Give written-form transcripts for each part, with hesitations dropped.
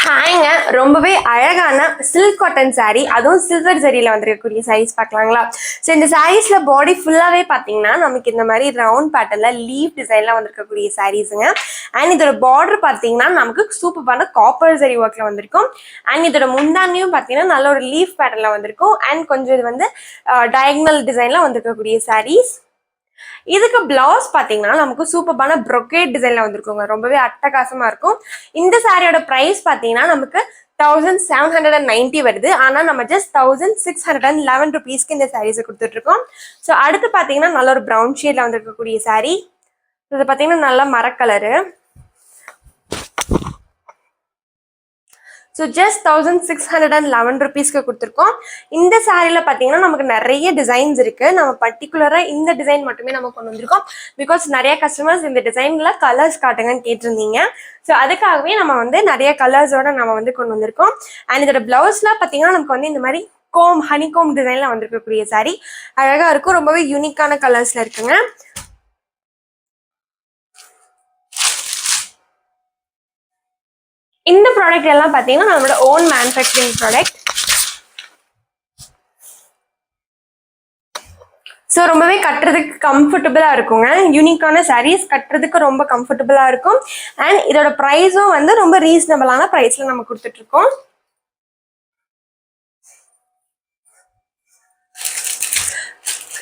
ஹாய்ங்க, ரொம்பவே அழகான silk cotton saree, அதுவும் சில்வர் ஜரியில் வந்திருக்கக்கூடிய சாரீஸ் பார்க்கலாங்களா? ஸோ இந்த சாரீஸில் பாடி ஃபுல்லாகவே பார்த்தீங்கன்னா நமக்கு இந்த மாதிரி ரவுண்ட் பேட்டர்னில் லீவ் டிசைனில் வந்திருக்கக்கூடிய சாரீஸுங்க. அண்ட் இதோட பார்டர் பார்த்தீங்கன்னா நமக்கு சூப்பரான காப்பர் ஜரி ஒர்க்கில் வந்திருக்கும். அண்ட் இதோட முந்தானியும் பார்த்தீங்கன்னா நல்ல ஒரு லீஃப் பேட்டர்னில் வந்திருக்கும். அண்ட் கொஞ்சம் இது வந்து டயக்னல் டிசைனில் வந்திருக்கக்கூடிய சாரீஸ். இதுக்கு பிளவுஸ் பார்த்தீங்கன்னா நமக்கு சூப்பரான ப்ரொக்கேட் டிசைன்ல வந்திருக்குங்க. ரொம்பவே அட்டகாசமா இருக்கும். இந்த சாரியோட பிரைஸ் பார்த்தீங்கன்னா நமக்கு 1790 வருது. ஆனால் நம்ம ஜஸ்ட் 1611 ருபீஸ்க்கு இந்த சாரீஸை கொடுத்துட்டு இருக்கோம். ஸோ அடுத்து பார்த்தீங்கன்னா நல்ல ஒரு ப்ரௌன் ஷேட்ல வந்திருக்கக்கூடிய சாரீ. இது பார்த்தீங்கன்னா நல்ல மரக்கலரு. ஸோ ஜஸ்ட் 1611 ருபீஸ்க்கு கொடுத்துருக்கோம். இந்த சாரியில் பார்த்தீங்கன்னா நமக்கு நிறைய டிசைன்ஸ் இருக்குது. நம்ம பர்டிகுலராக இந்த டிசைன் மட்டுமே நம்ம கொண்டு வந்திருக்கோம். பிகாஸ் நிறைய கஸ்டமர்ஸ் இந்த டிசைனில் கலர்ஸ் காட்டுங்கன்னு கேட்டிருந்தீங்க. ஸோ அதுக்காகவே நம்ம வந்து நிறைய கலர்ஸோட நம்ம வந்து கொண்டு வந்திருக்கோம். அண்ட் இதோட பிளவுஸ்லாம் பார்த்தீங்கன்னா நமக்கு வந்து இந்த மாதிரி ஹனிகோம் டிசைனில் வந்திருக்கக்கூடிய சாரி அழகாக இருக்கும். ரொம்பவே யூனிக்கான கலர்ஸில் இருக்குங்க. இந்த ப்ராடக்ட் எல்லாம் பார்த்தீங்கன்னா நம்மளோட ஓன் மேனுஃபேக்சரிங் ப்ராடக்ட். ஸோ ரொம்பவே கட்டுறதுக்கு கம்ஃபர்டபுளாக இருக்குங்க. யூனிக்கான சாரீஸ் கட்டுறதுக்கு ரொம்ப கம்ஃபர்டபுளாக இருக்கும். அண்ட் இதோட ப்ரைஸும் வந்து ரொம்ப ரீசனபிளான ப்ரைஸில் நம்ம கொடுத்துட்ருக்கோம்.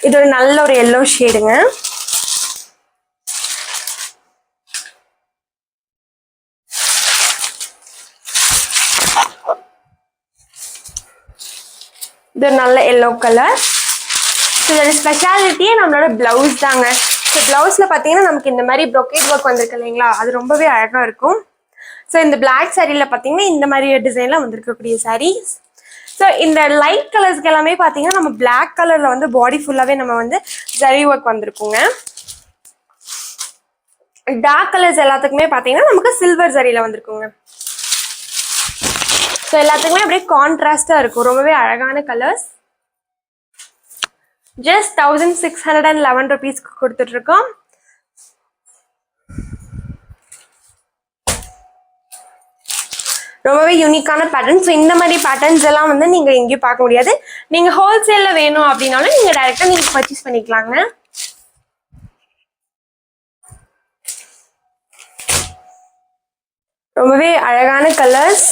இதோட நல்ல ஒரு எல்லோ ஷேடுங்க. இது நல்ல எல்லோ கலர். ஸோ இதோட ஸ்பெஷாலிட்டியே நம்மளோட பிளவுஸ் தாங்க. ஸோ பிளவுஸில் பார்த்தீங்கன்னா நமக்கு இந்த மாதிரி ப்ரொக்கேட் ஒர்க் வந்திருக்கு இல்லைங்களா, அது ரொம்பவே அழகாக இருக்கும். ஸோ இந்த பிளாக் சாரியில் பார்த்தீங்கன்னா இந்த மாதிரி டிசைனில் வந்திருக்கக்கூடிய சாரீஸ். ஸோ இந்த லைட் கலர்ஸ்க்கு எல்லாமே பார்த்தீங்கன்னா நம்ம பிளாக் கலரில் வந்து பாடி ஃபுல்லாகவே நம்ம வந்து ஜரி ஒர்க் வந்திருக்குங்க. டார்க் கலர்ஸ் எல்லாத்துக்குமே பார்த்தீங்கன்னா நமக்கு சில்வர் ஜரியில் வந்திருக்குங்க. ஸோ எல்லாத்துக்குமே அப்படியே கான்ட்ராஸ்டாக இருக்கும். ரொம்பவே அழகான கலர்ஸ். ஜஸ்ட் 1611 ருபீஸ்க்கு கொடுத்துட்ருக்கோம். ரொம்பவே யூனிக்கான பேட்டர்ன். ஸோ இந்த மாதிரி பேட்டர்ன்ஸ் எல்லாம் வந்து நீங்கள் எங்கேயும் பார்க்க முடியாது. நீங்கள் ஹோல்சேலில் வேணும் அப்படின்னாலும் நீங்கள் டைரெக்டாக நீங்கள் பர்ச்சேஸ் பண்ணிக்கலாங்க. ரொம்பவே அழகான கலர்ஸ்.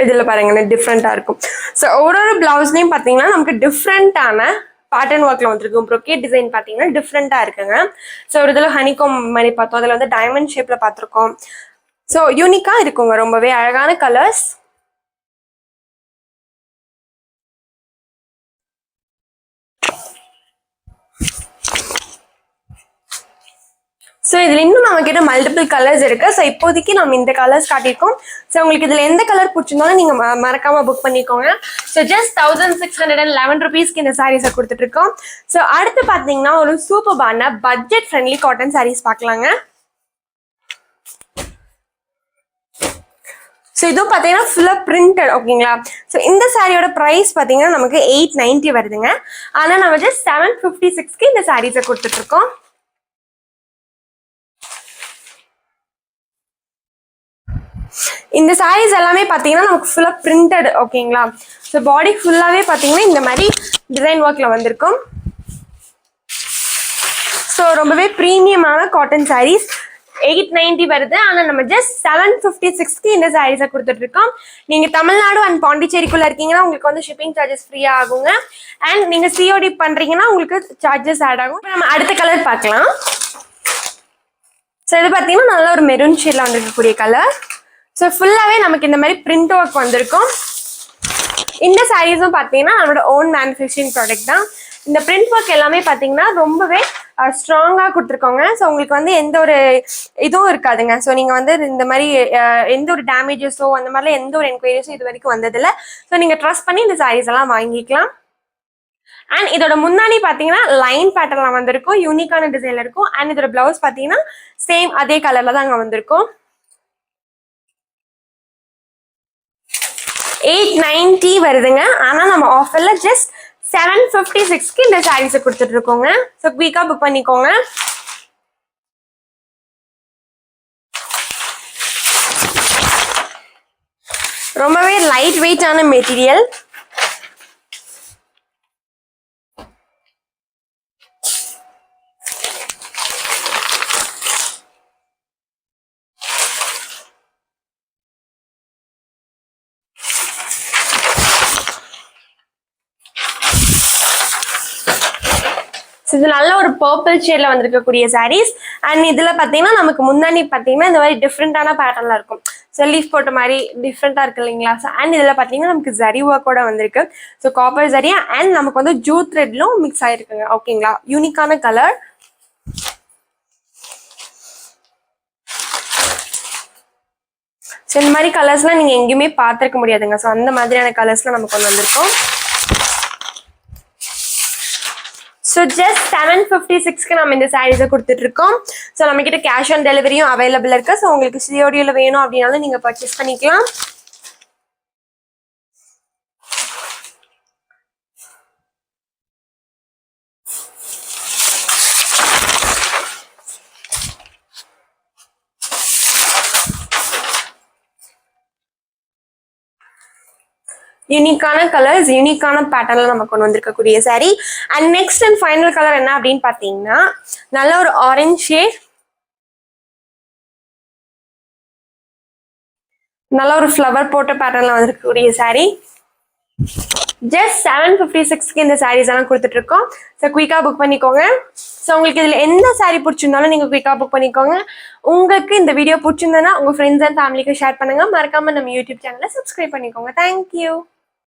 இதில் பாருங்கன்னா டிஃப்ரெண்ட்டாக இருக்கும். ஸோ ஒரு பிளவுஸ்லையும் பார்த்தீங்கன்னா நமக்கு டிஃப்ரெண்ட்டான பேட்டர்ன் ஒர்க்கில் வந்துருக்கும். ப்ரொக்கேட் டிசைன் பார்த்தீங்கன்னா டிஃப்ரெண்ட்டாக இருக்குங்க. ஸோ ஒரு இதில் ஹனிகோம் மாதிரி பார்த்தோம், அதில் வந்து டைமண்ட் ஷேப்பில் பார்த்துருக்கோம். ஸோ யூனிக்காக இருக்குங்க. ரொம்பவே அழகான கலர்ஸ். ஸோ இதில் இன்னும் நம்ம கிட்ட மல்டிபிள் கலர்ஸ் இருக்குது. ஸோ இப்போதைக்கு நம்ம இந்த கலர்ஸ் காட்டியிருக்கோம். ஸோ உங்களுக்கு இதில் எந்த கலர் பிடிச்சிருந்தாலும் நீங்கள் மறக்காமல் புக் பண்ணிக்கோங்க. ஸோ ஜஸ்ட் 1611 ருபீஸ்க்கு இந்த சாரீஸை கொடுத்துட்ருக்கோம். ஸோ அடுத்து பார்த்தீங்கன்னா ஒரு சூப்பரான பட்ஜெட் ஃப்ரெண்ட்லி காட்டன் சாரீஸ் பார்க்கலாங்க. ஸோ இதுவும் பார்த்தீங்கன்னா ஃபுல்லாக பிரிண்டட், ஓகேங்களா? ஸோ இந்த சாரியோட ப்ரைஸ் பார்த்தீங்கன்னா நமக்கு 890 வருதுங்க. ஆனால் நம்ம ஜஸ்ட் 756க்கு இந்த சாரீஸை கொடுத்துட்ருக்கோம். இந்த சாரீஸ் எல்லாமே பார்த்தீங்கன்னா நமக்கு ஃபுல்லாக பிரிண்டட், ஓகேங்களா? ஸோ பாடி ஃபுல்லாகவே பார்த்தீங்கன்னா இந்த மாதிரி டிசைன் ஒர்க்கில் வந்திருக்கும். ஸோ ரொம்பவே ப்ரீமியமான காட்டன் சாரீஸ் 890 வருது. ஆனால் நம்ம ஜஸ்ட் 756க்கு இந்த சாரீஸை கொடுத்துட்ருக்கோம். நீங்கள் தமிழ்நாடு அண்ட் பாண்டிச்சேரிக்குள்ளே இருக்கீங்கன்னா உங்களுக்கு வந்து ஷிப்பிங் சார்ஜஸ் ஃப்ரீயாக ஆகுங்க. அண்ட் நீங்கள் சிஓடி பண்ணுறீங்கன்னா உங்களுக்கு சார்ஜஸ் ஆட் ஆகும். இப்போ நம்ம அடுத்த கலர் பார்க்கலாம். ஸோ இது பார்த்தீங்கன்னா நல்ல ஒரு மெரூன் ஷேடில் வந்துருக்கக்கூடிய கலர். ஸோ ஃபுல்லாகவே நமக்கு இந்த மாதிரி பிரிண்ட் ஒர்க் வந்திருக்கும். இந்த சாரீஸும் பார்த்தீங்கன்னா நம்மளோட ஓன் மேனுஃபேக்சரிங் ப்ராடக்ட் தான். இந்த பிரிண்ட் ஒர்க் எல்லாமே பார்த்தீங்கன்னா ரொம்பவே ஸ்ட்ராங்காக கொடுத்துருக்கோங்க. ஸோ உங்களுக்கு வந்து எந்த ஒரு இதுவும் இருக்காதுங்க. ஸோ நீங்கள் வந்து இந்த மாதிரி எந்த ஒரு டேமேஜஸோ அந்த மாதிரிலாம் எந்த ஒரு என்கொயரிஸோ இது வரைக்கும் வந்ததில்லை. ஸோ நீங்கள் ட்ரஸ்ட் பண்ணி இந்த சாரீஸ் எல்லாம் வாங்கிக்கலாம். அண்ட் இதோட முன்னாடி பார்த்தீங்கன்னா லைன் பேட்டர்லாம் வந்திருக்கும், யூனிக்கான டிசைனில் இருக்கும். அண்ட் இதோட பிளவுஸ் பார்த்தீங்கன்னா சேம் அதே கலரில் தான் அங்கே வந்திருக்கும். 890 வருதுங்க. ஆனால் நம்ம ஆஃபரில் ஜஸ்ட் 756க்கு இந்த சாரீஸை கொடுத்துட்டு இருக்கோங்க. ஸோ குயிக்காக புக் பண்ணிக்கோங்க. ரொம்பவே லைட் வெயிட்டான மெட்டீரியல். இது நல்ல ஒரு பர்பிள் ஷேட்ல வந்திருக்கக்கூடிய சாரீஸ். அண்ட் இதுல பாத்தீங்கன்னா நமக்கு முந்தானி பாத்தீங்கன்னா இந்த மாதிரி டிஃப்ரெண்டான பேட்டர்ன்ல இருக்கும். ஸோ லீஃப் போட்ட மாதிரி டிஃப்ரெண்டா இருக்கு இல்லைங்களா? அண்ட் இதுல பாத்தீங்கன்னா நமக்கு ஜரி ஒர்க்கோட வந்திருக்கு. ஸோ காப்பர் ஜரியா அண்ட் நமக்கு வந்து ஜூ த்ரெட்லும் மிக்ஸ் ஆயிருக்குங்க. ஓகேங்களா? யூனிக்கான கலர். ஸோ இந்த மாதிரி கலர்ஸ்லாம் நீங்க எங்கேயுமே பார்த்துருக்க முடியாதுங்க. ஸோ அந்த மாதிரியான கலர்ஸ்லாம் நமக்கு வந்து வந்திருக்கும். ஸோ ஜஸ்ட் 756க்கு நம்ம இந்த சாரீஸை கொடுத்துட்டு இருக்கோம். ஸோ நம்ம கிட்ட கேஷ் ஆன் டெலிவரியும் அவைலபிள் இருக்கு. ஸோ உங்களுக்கு சிஓடியில் வேணும் அப்படின்னாலும் நீங்க பர்ச்சேஸ் பண்ணிக்கலாம். யூனிக்கான கலர்ஸ், யூனிக்கான பேட்டர்ன்ல நமக்கு கொண்டு வந்திருக்கக்கூடிய sari. And next and final colour என்ன அப்படின்னு பாத்தீங்கன்னா நல்ல ஒரு ஆரஞ்சு ஷேட், நல்ல ஒரு ஃப்ளவர் போட்ட பேட்டர்ன்ல வந்திருக்கக்கூடிய சாரீ. ஜஸ்ட் 756க்கு இந்த சாரீஸ் எல்லாம் கொடுத்துட்டு இருக்கோம். ஸோ குயிக்கா புக் பண்ணிக்கோங்க. ஸோ உங்களுக்கு இதுல எந்த சாரீ பிடிச்சிருந்தாலும் நீங்க குயிக்கா புக் பண்ணிக்கோங்க. உங்களுக்கு இந்த வீடியோ பிடிச்சிருந்ததுன்னா உங்க ஃப்ரெண்ட்ஸ் அண்ட் ஃபேமிலிக்கு ஷேர் பண்ணுங்க. மறக்காம நம்ம யூடியூப் சேனலை சப்ஸ்கிரைப் பண்ணிக்கோங்க. தேங்க்யூ.